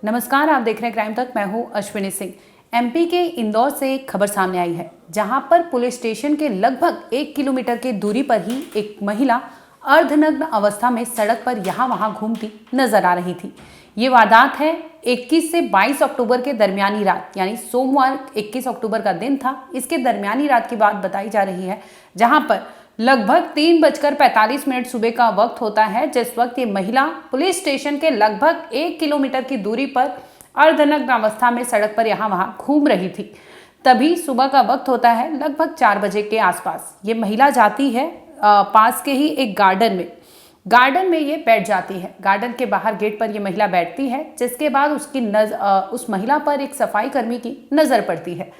नमस्कार, आप देख रहे हैं क्राइम तक। मैं हूं अश्विनी सिंह। एमपी के इंदौर से एक खबर सामने आई है, जहां पर पुलिस स्टेशन के लगभग 1 किलोमीटर की दूरी पर ही एक महिला अर्धनग्न अवस्था में सड़क पर यहां वहां घूमती नजर आ रही थी। ये वारदात है 21 से 22 अक्टूबर के दरमियानी रात, यानी सोमवार 21 अक्टूबर का दिन था। इसके दरमियानी रात की बात बताई जा रही है, जहां पर लगभग 3:45 सुबह का वक्त होता है, जिस वक्त ये महिला पुलिस स्टेशन के लगभग 1 किलोमीटर की दूरी पर अर्धनग्न अवस्था में सड़क पर यहाँ वहाँ घूम रही थी। तभी सुबह का वक्त होता है, लगभग 4 बजे के आसपास ये महिला जाती है पास के ही एक गार्डन में ये बैठ जाती है। गार्डन के बाहर गेट पर ये महिला बैठती है, जिसके बाद उस महिला पर एक सफाई कर्मी की नज़र पड़ती है।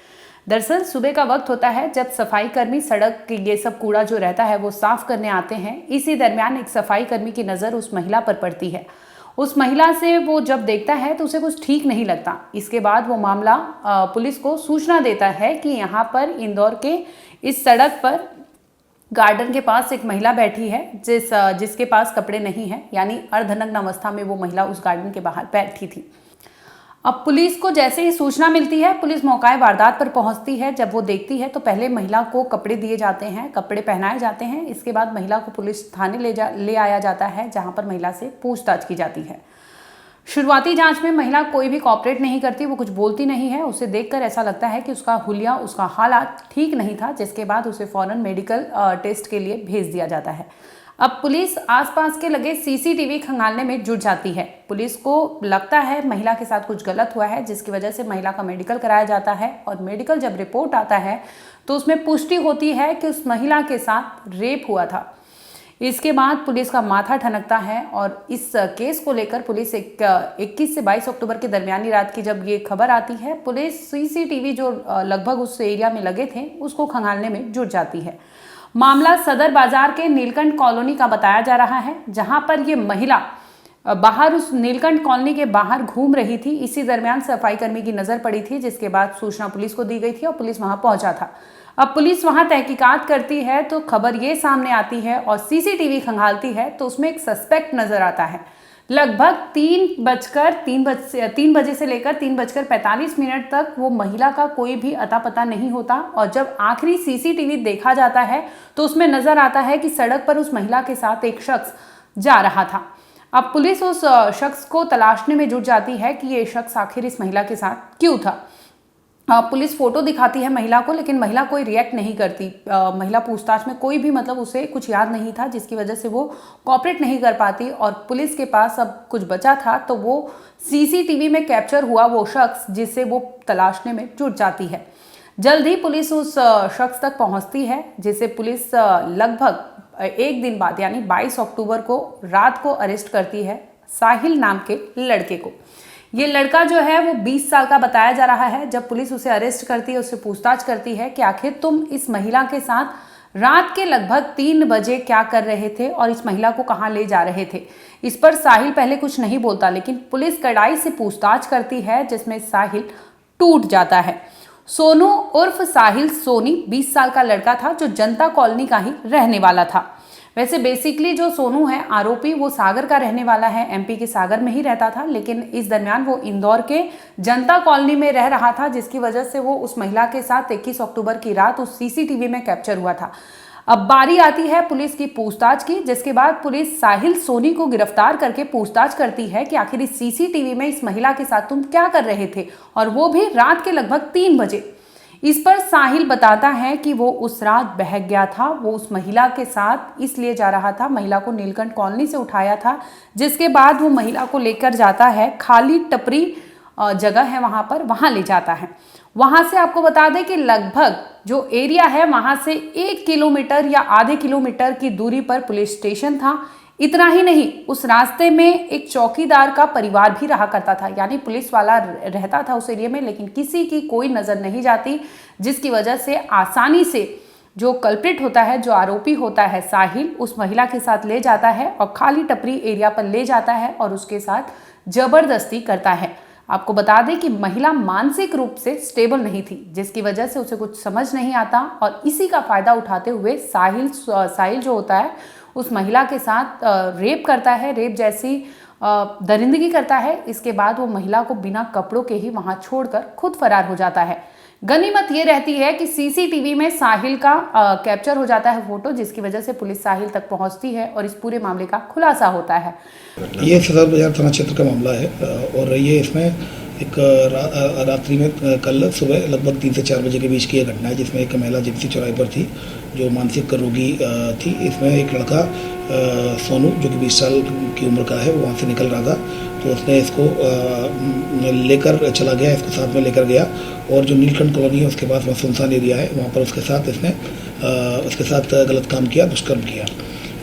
दरअसल सुबह का वक्त होता है, जब सफाई कर्मी सड़क ये सब कूड़ा जो रहता है वो साफ करने आते हैं। इसी दरमियान एक सफाई कर्मी की नज़र उस महिला पर पड़ती है। उस महिला से वो जब देखता है तो उसे कुछ ठीक नहीं लगता। इसके बाद वो मामला पुलिस को सूचना देता है कि यहाँ पर इंदौर के इस सड़क पर गार्डन के पास एक महिला बैठी है, जिसके पास कपड़े नहीं हैं, यानी अर्धनग्न अवस्था में वो महिला उस गार्डन के बाहर बैठी थी। अब पुलिस को जैसे ही सूचना मिलती है, पुलिस मौकाए वारदात पर पहुंचती है। जब वो देखती है तो पहले महिला को कपड़े दिए जाते हैं, कपड़े पहनाए जाते हैं। इसके बाद महिला को पुलिस थाने ले आया जाता है, जहां पर महिला से पूछताछ की जाती है। शुरुआती जांच में महिला कोई भी कॉपरेट नहीं करती, वो कुछ बोलती नहीं है। उसे देखकर ऐसा लगता है कि उसका हुलिया, उसका हालात ठीक नहीं था, जिसके बाद उसे फौरन मेडिकल टेस्ट के लिए भेज दिया जाता है। अब पुलिस आसपास के लगे सीसीटीवी खंगालने में जुट जाती है। पुलिस को लगता है महिला के साथ कुछ गलत हुआ है, जिसकी वजह से महिला का मेडिकल कराया जाता है। और मेडिकल जब रिपोर्ट आता है तो उसमें पुष्टि होती है कि उस महिला के साथ रेप हुआ था। इसके बाद पुलिस का माथा ठनकता है और इस केस को लेकर पुलिस 21 से 22 अक्टूबर के दरमियानी रात की जब ये खबर आती है, पुलिस सीसीटीवी जो लगभग उस एरिया में लगे थे उसको खंगालने में जुट जाती है। मामला सदर बाजार के नीलकंठ कॉलोनी का बताया जा रहा है, जहां पर ये महिला बाहर उस नीलकंठ कॉलोनी के बाहर घूम रही थी। इसी दरमियान सफाई कर्मी की नजर पड़ी थी, जिसके बाद सूचना पुलिस को दी गई थी और पुलिस वहां पहुंचा था। अब पुलिस वहां तहकीकात करती है तो खबर ये सामने आती है और सीसीटीवी खंगालती है तो उसमें एक सस्पेक्ट नजर आता है। लगभग 3 बजे से लेकर 3:45 तक वो महिला का कोई भी अता पता नहीं होता। और जब आखिरी सीसीटीवी देखा जाता है तो उसमें नजर आता है कि सड़क पर उस महिला के साथ एक शख्स जा रहा था। अब पुलिस उस शख्स को तलाशने में जुट जाती है कि ये शख्स आखिर इस महिला के साथ क्यों था। पुलिस फोटो दिखाती है महिला को, लेकिन महिला कोई रिएक्ट नहीं करती। महिला पूछताछ में कोई भी उसे कुछ याद नहीं था, जिसकी वजह से वो कॉपरेट नहीं कर पाती। और पुलिस के पास अब कुछ बचा था तो वो सीसीटीवी में कैप्चर हुआ वो शख्स, जिसे वो तलाशने में जुट जाती है। जल्द ही पुलिस उस शख्स तक पहुंचती है, जिसे पुलिस लगभग एक दिन बाद यानी 22 अक्टूबर को रात को अरेस्ट करती है, साहिल नाम के लड़के को। ये लड़का जो है वो 20 साल का बताया जा रहा है। जब पुलिस उसे अरेस्ट करती है, उससे पूछताछ करती है कि आखिर तुम इस महिला के साथ रात के लगभग 3 बजे क्या कर रहे थे और इस महिला को कहाँ ले जा रहे थे। इस पर साहिल पहले कुछ नहीं बोलता, लेकिन पुलिस कड़ाई से पूछताछ करती है, जिसमें साहिल टूट जाता है। सोनू उर्फ साहिल सोनी 20 साल का लड़का था, जो जनता कॉलोनी का ही रहने वाला था। वैसे बेसिकली जो सोनू है आरोपी, वो सागर का रहने वाला है, एमपी के सागर में ही रहता था, लेकिन इस दरमियान वो इंदौर के जनता कॉलोनी में रह रहा था, जिसकी वजह से वो उस महिला के साथ 21 अक्टूबर की रात उस सीसीटीवी में कैप्चर हुआ था। अब बारी आती है पुलिस की पूछताछ की, जिसके बाद पुलिस साहिल सोनी को गिरफ्तार करके पूछताछ करती है कि आखिर इस सीसीटीवी में इस महिला के साथ तुम क्या कर रहे थे, और वो भी रात के लगभग 3 बजे। इस पर साहिल बताता है कि वो उस रात बहक गया था। वो उस महिला के साथ इसलिए जा रहा था, महिला को नीलकंठ कॉलोनी से उठाया था, जिसके बाद वो महिला को लेकर जाता है खाली टपरी जगह है वहां ले जाता है। वहां से आपको बता दें कि लगभग जो एरिया है वहां से 1 किलोमीटर या आधे किलोमीटर की दूरी पर पुलिस स्टेशन था। इतना ही नहीं, उस रास्ते में एक चौकीदार का परिवार भी रहा करता था, यानी पुलिस वाला रहता था उस एरिया में, लेकिन किसी की कोई नजर नहीं जाती, जिसकी वजह से आसानी से जो कल्प्रिट होता है, जो आरोपी होता है साहिल, उस महिला के साथ ले जाता है और खाली टपरी एरिया पर ले जाता है और उसके साथ जबरदस्ती करता है। आपको बता दें कि महिला मानसिक रूप से स्टेबल नहीं थी, जिसकी वजह से उसे कुछ समझ नहीं आता, और इसी का फायदा उठाते हुए साहिल जो होता है उस महिला के साथ रेप करता है। रेप जैसी दरिंदगी करता है। इसके बाद वो महिला को बिना कपड़ों के ही वहां छोड़कर खुद फरार हो जाता है। गनीमत ये रहती है कि सीसीटीवी में साहिल का कैप्चर हो जाता है फोटो, जिसकी वजह से पुलिस साहिल तक पहुंचती है और इस पूरे मामले का खुलासा होता है। ये सदर बाजार थाना क्षेत्र का मामला है और ये इसमें एक रात्रि में कल सुबह लगभग 3 से 4 बजे के बीच की यह घटना है, जिसमें एक महिला जिप्सी चौराहे पर थी जो मानसिक रोगी थी। इसमें एक लड़का सोनू जो कि 20 साल की उम्र का है, वो वहाँ से निकल रहा था, तो उसने इसको लेकर चला गया, इसको साथ में लेकर गया और जो नीलकंठ कॉलोनी है उसके पास वहाँ सुनसान एरिया है, वहाँ पर उसके साथ इसने उसके साथ गलत काम किया, दुष्कर्म किया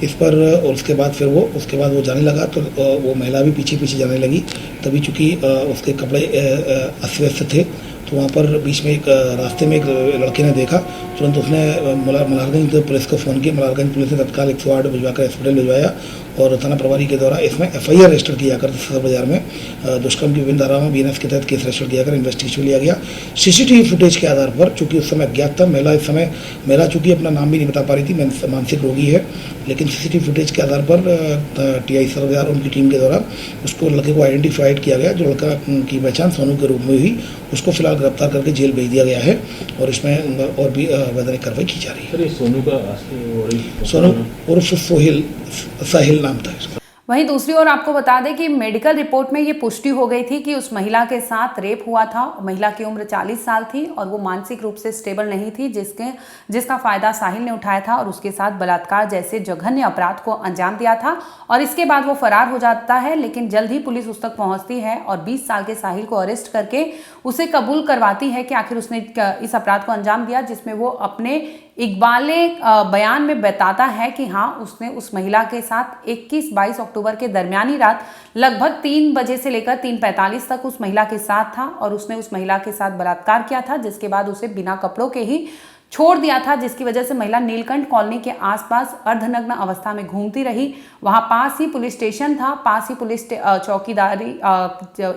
इस पर। और उसके बाद वो जाने लगा तो वो महिला भी पीछे पीछे जाने लगी। तभी चूँकि उसके कपड़े अस्त व्यस्त थे तो वहाँ पर बीच में एक रास्ते में एक लड़के ने देखा, तुरंत उसने मल्हारगंज पुलिस को फ़ोन किया। मल्हारगंज पुलिस ने तत्काल 108 भिजवाकर हॉस्पिटल भिजवाया और थाना प्रभारी के द्वारा इसमें FIR रजिस्टर किया कर सदर बाजार में दुष्कर्म की विभिन्न धाराओं में BNS के तहत केस रजिस्टर किया कर इन्वेस्टिगेशन लिया गया। CCTV फुटेज के आधार पर, चूँकि उस समय अज्ञात था, महिला चूँकि अपना नाम भी नहीं बता पा रही थी, मानसिक रोगी है, लेकिन CCTV फुटेज के आधार पर TI सदर बाजार उनकी टीम के द्वारा उसको लड़के को आइडेंटिफाइड किया गया। जो लड़का की पहचान सोनू के रूप में हुई, उसको फिलहाल गिरफ्तार करके जेल भेज दिया गया है और इसमें और भी वैधानिक कार्रवाई की जा रही है। सोनू का सोनू उर्फ साहिल नाम था इसका। वहीं दूसरी ओर आपको बता दें कि मेडिकल रिपोर्ट में ये पुष्टि हो गई थी कि उस महिला के साथ रेप हुआ था। महिला की उम्र 40 साल थी और वो मानसिक रूप से स्टेबल नहीं थी, जिसका फायदा साहिल ने उठाया था और उसके साथ बलात्कार जैसे जघन्य अपराध को अंजाम दिया था और इसके बाद वो फरार हो जाता है। लेकिन जल्द ही पुलिस उस तक पहुंचती है और 20 साल के साहिल को अरेस्ट करके उसे कबूल करवाती है कि आखिर उसने इस अपराध को अंजाम दिया, जिसमें वो अपने इकबाले बयान में बताता है कि हाँ, उसने उस महिला के साथ 21-22 अक्टूबर के दरमियानी रात लगभग 3 बजे से लेकर 3:45 तक उस महिला के साथ था और उसने उस महिला के साथ बलात्कार किया था, जिसके बाद उसे बिना कपड़ों के ही छोड़ दिया था, जिसकी वजह से महिला नीलकंठ कॉलोनी के आसपास अर्धनग्न अवस्था में घूमती रही। वहां पास ही पुलिस स्टेशन था, पास ही पुलिस चौकीदारी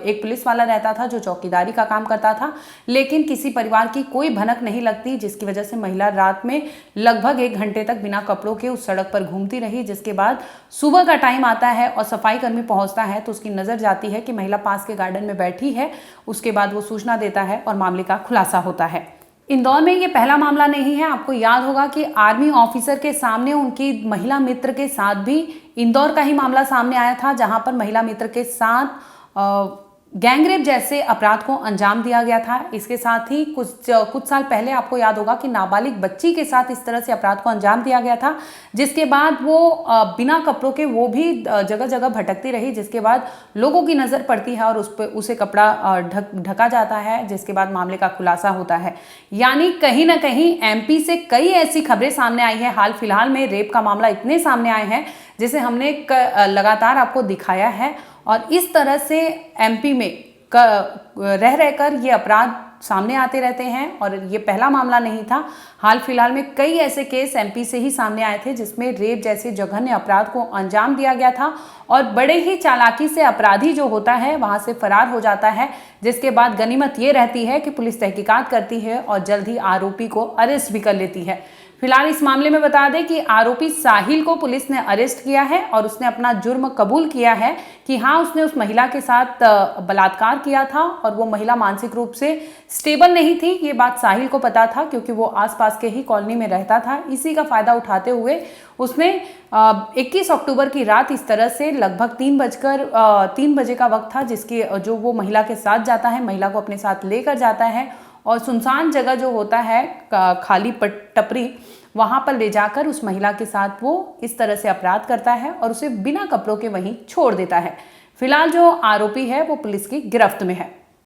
एक पुलिस वाला रहता था जो चौकीदारी का काम करता था, लेकिन किसी परिवार की कोई भनक नहीं लगती, जिसकी वजह से महिला रात में लगभग 1 घंटे तक बिना कपड़ों के उस सड़क पर घूमती रही। जिसके बाद सुबह का टाइम आता है और सफाई कर्मी पहुंचता है तो उसकी नजर जाती है कि महिला पास के गार्डन में बैठी है। उसके बाद वो सूचना देता है और मामले का खुलासा होता है। इंदौर में ये पहला मामला नहीं है। आपको याद होगा कि आर्मी ऑफिसर के सामने उनकी महिला मित्र के साथ भी इंदौर का ही मामला सामने आया था, जहां पर महिला मित्र के साथ गैंगरेप जैसे अपराध को अंजाम दिया गया था। इसके साथ ही कुछ साल पहले आपको याद होगा कि नाबालिग बच्ची के साथ इस तरह से अपराध को अंजाम दिया गया था, जिसके बाद वो बिना कपड़ों के वो भी जगह जगह भटकती रही, जिसके बाद लोगों की नज़र पड़ती है और उसे कपड़ा ढका जाता है, जिसके बाद मामले का खुलासा होता है। यानी कहीं ना कहीं MP से कई ऐसी खबरें सामने आई है। हाल फिलहाल में रेप का मामला इतने सामने आए हैं जिसे हमने लगातार आपको दिखाया है और इस तरह से MP में रह रहकर ये अपराध सामने आते रहते हैं और ये पहला मामला नहीं था। हाल फिलहाल में कई ऐसे केस MP से ही सामने आए थे जिसमें रेप जैसे जघन्य अपराध को अंजाम दिया गया था और बड़े ही चालाकी से अपराधी जो होता है वहां से फरार हो जाता है, जिसके बाद गनीमत ये रहती है कि पुलिस तहकीकात करती है और जल्द ही आरोपी को अरेस्ट भी कर लेती है। फिलहाल इस मामले में बता दें कि आरोपी साहिल को पुलिस ने अरेस्ट किया है और उसने अपना जुर्म कबूल किया है कि हाँ, उसने उस महिला के साथ बलात्कार किया था और वो महिला मानसिक रूप से स्टेबल नहीं थी। ये बात साहिल को पता था क्योंकि वो आसपास के ही कॉलोनी में रहता था। इसी का फायदा उठाते हुए उसने 21 अक्टूबर की रात इस तरह से लगभग 3 बजे का वक्त था, जिसकी जो वो महिला के साथ जाता है, महिला को अपने साथ लेकर जाता है और सुनसान जगह जो होता है खाली टपरी, वहां पर ले जाकर उस महिला के साथ वो इस तरह से अपराध करता है और उसे बिना कपड़ों के वहीं छोड़ देता है। फिलहाल जो आरोपी है वो पुलिस की गिरफ्त में है।